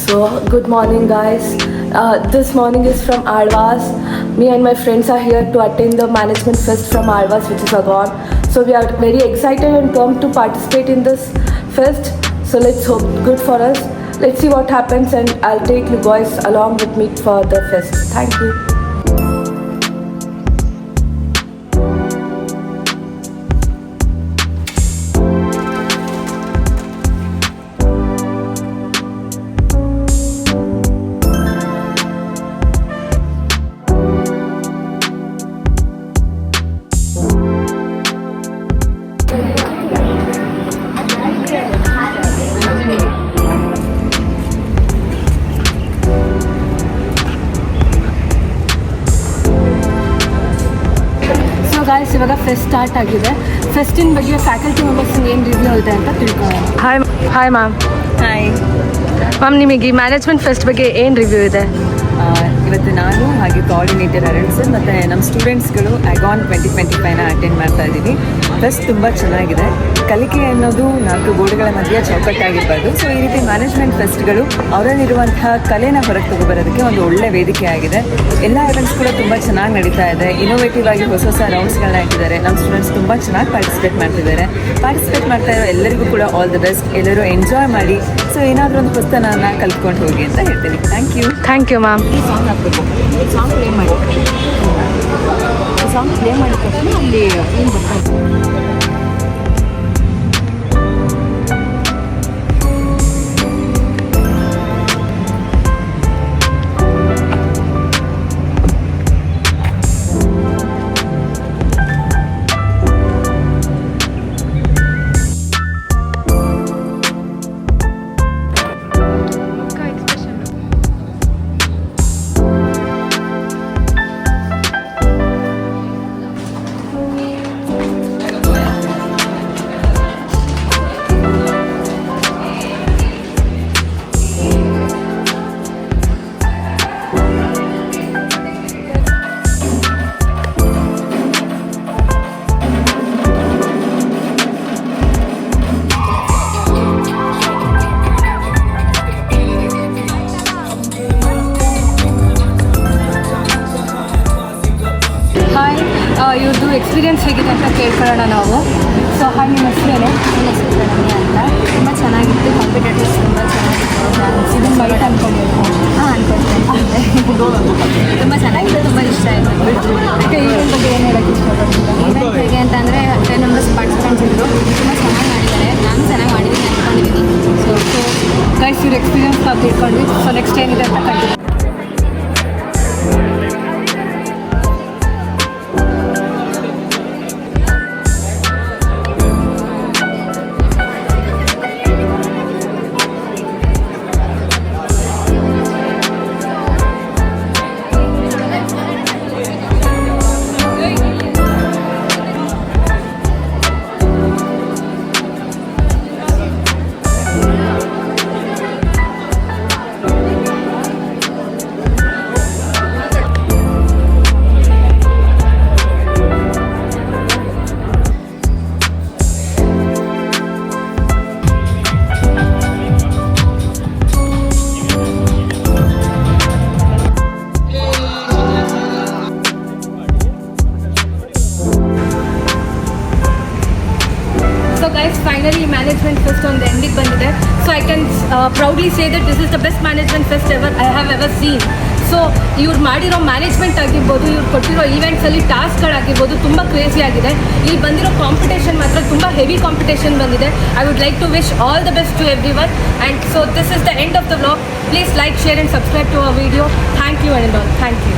So, good morning, guys. This morning is from Alvas. Me and my friends are here to attend the Management Fest from Alvas, which is Agon. So, we are very excited and pumped to participate in this fest. So, let's hope good for us. Let's see what happens, and I'll take you guys along with me for the fest. Thank you. Guys, ಇವಾಗ fest start ಆಗಿದೆ. ಫೆಸ್ಟಿನ ಬಗ್ಗೆ faculty members ಏನು review ಇದೆ ಅಂತ ತಿಳ್ಕೊಳ್ಳೋಣ. Hi ma'am. Hi ma'am, ನಿಮಗೆ ಈ management fest ಬಗ್ಗೆ ಏನು ರಿವ್ಯೂ ಇದೆ? ಇವತ್ತು ನಾನು ಹಾಗೆ ಕೋಆರ್ಡಿನೇಟರ್ ಅರುಣ್ ಸರ್ ಮತ್ತು ನಮ್ಮ ಸ್ಟೂಡೆಂಟ್ಸ್ಗಳು ಅಗಾನ್ 2025ನ ಅಟೆಂಡ್ ಮಾಡ್ತಾ ಇದ್ದೀವಿ. ಫೆಸ್ಟ್ ತುಂಬ ಚೆನ್ನಾಗಿದೆ. ಕಲಿಕೆ ಅನ್ನೋದು 4 ಗೋಡೆಗಳ ಮಧ್ಯೆ ಚೌಕಟ್ಟಾಗಿರ್ಬಾರ್ದು. ಸೊ ಈ ರೀತಿ ಮ್ಯಾನೇಜ್ಮೆಂಟ್ ಫೆಸ್ಟ್ಗಳು ಅವರಲ್ಲಿರುವಂತಹ ಕಲೆನ ಹೊರಗೆ ತಗೊಬರೋದಕ್ಕೆ ಒಂದು ಒಳ್ಳೆ ವೇದಿಕೆ ಆಗಿದೆ. ಎಲ್ಲ ಇವೆಂಟ್ಸ್ ಕೂಡ ತುಂಬ ಚೆನ್ನಾಗಿ ನಡೀತಾ ಇದೆ. ಇನೋವೇಟಿವ್ ಆಗಿ ಹೊಸ ಹೊಸ ರೌಂಡ್ಸ್ಗಳನ್ನ ಹಾಕಿದ್ದಾರೆ. ನಮ್ಮ ಸ್ಟೂಡೆಂಟ್ಸ್ ತುಂಬ ಚೆನ್ನಾಗಿ ಪಾರ್ಟಿಸಿಪೇಟ್ ಮಾಡ್ತಿದ್ದಾರೆ. ಪಾರ್ಟಿಸಿಪೇಟ್ ಮಾಡ್ತಾ ಇರೋ ಎಲ್ಲರಿಗೂ ಕೂಡ ಆಲ್ ದಿ ಬೆಸ್ಟ್. ಎಲ್ಲರೂ ಎಂಜಾಯ್ ಮಾಡಿ. ಸೊ ಏನಾದರೂ ಒಂದು ಹೊಸತನ ಕಲ್ತ್ಕೊಂಡು ಹೋಗಿ ಅಂತ ಹೇಳ್ತೀನಿ. Thank you ma'am. ಈ ಸಾಂಗ್ ಹಾಕಬೇಕು. ಸಾಂಗ್ ಪ್ಲೇ ಮಾಡಿ. ಸಾಂಗ್ ಪ್ಲೇ ಮಾಡಿದ ತಕ್ಷಣ ಅಲ್ಲಿ ಏನು ಬರ್ತಾ ಇವ್ರದ್ದು ಎಕ್ಸ್ಪೀರಿಯನ್ಸ್ ಹೇಗಿದೆ ಅಂತ ಕೇಳ್ಕೊಳ್ಳೋಣ ನಾವು. ಸೊ ಹಾಯ್, ನಿಮ್ಮ ಹೆಸರೇನೆ? ನನ್ನ ಹೆಸರು ಪ್ರಣಮ್ಯ ಅಂತ. ತುಂಬ ಚೆನ್ನಾಗಿತ್ತು. ಕಾಂಪಿಟೇಟರ್ಸ್ ತುಂಬ ಚೆನ್ನಾಗಿತ್ತು. ಇದನ್ನು ಬೈಟ್ ಅಂದ್ಕೊಂಡಿದ್ದೀನಿ. ಹಾಂ, ಅಂದ್ಕೊಳ್ತೇನೆ. ತುಂಬ ಚೆನ್ನಾಗಿತ್ತು. ತುಂಬ ಇಷ್ಟ ಆಯಿತು. ಅದಕ್ಕೆ ಈವೆಂಟ್ ಬಗ್ಗೆ ಏನು ಹೇಳೋಕ್ಕೆ ಇಷ್ಟಪಡ್ತೀನಿ? ಈವೆಂಟ್ ಹೇಗೆ ಅಂತಂದರೆ 10 ಮೆಂಬರ್ಸ್ ಪಾರ್ಟಿಸಿಪೆಂಟ್ಸ್ ಇದ್ದರು. ತುಂಬ ಚೆನ್ನಾಗಿ ಮಾಡಿದ್ದಾರೆ. ನಾನು ಚೆನ್ನಾಗಿ ಮಾಡಿದ್ದೀನಿ ಅಂದ್ಕೊಂಡಿದ್ದೀನಿ. ಸೊ ಗೈಸ್, ಇವ್ರ ಎಕ್ಸ್ಪೀರಿಯನ್ಸ್ ನಾವು ತಿಳ್ಕೊಂಡ್ವಿ. ಸೊ ನೆಕ್ಸ್ಟ್ ಏನಿದೆ ಅಂತ continue. Finally, Management Fest on the ending ಬಂದಿದೆ. So I can proudly say that this is the best Management Fest I have ever seen. So ಇವ್ರು ಮಾಡಿರೋ ಮ್ಯಾನೇಜ್ಮೆಂಟ್ ಆಗಿರ್ಬೋದು, ಇವ್ರು ಕೊಟ್ಟಿರೋ ಈವೆಂಟ್ಸಲ್ಲಿ ಟಾಸ್ಕ್ಗಳಾಗಿರ್ಬೋದು ತುಂಬ ಕ್ರೇಜಿ ಆಗಿದೆ. ಇಲ್ಲಿ ಬಂದಿರೋ ಕಾಂಪಿಟೇಷನ್ ಮಾತ್ರ ತುಂಬ ಹೆವಿ ಕಾಂಪಿಟೇಷನ್ ಬಂದಿದೆ. I would like to wish all the best to everyone. And so this is the end of the vlog. Please like, share and subscribe to our video. Thank you and all. Thank you.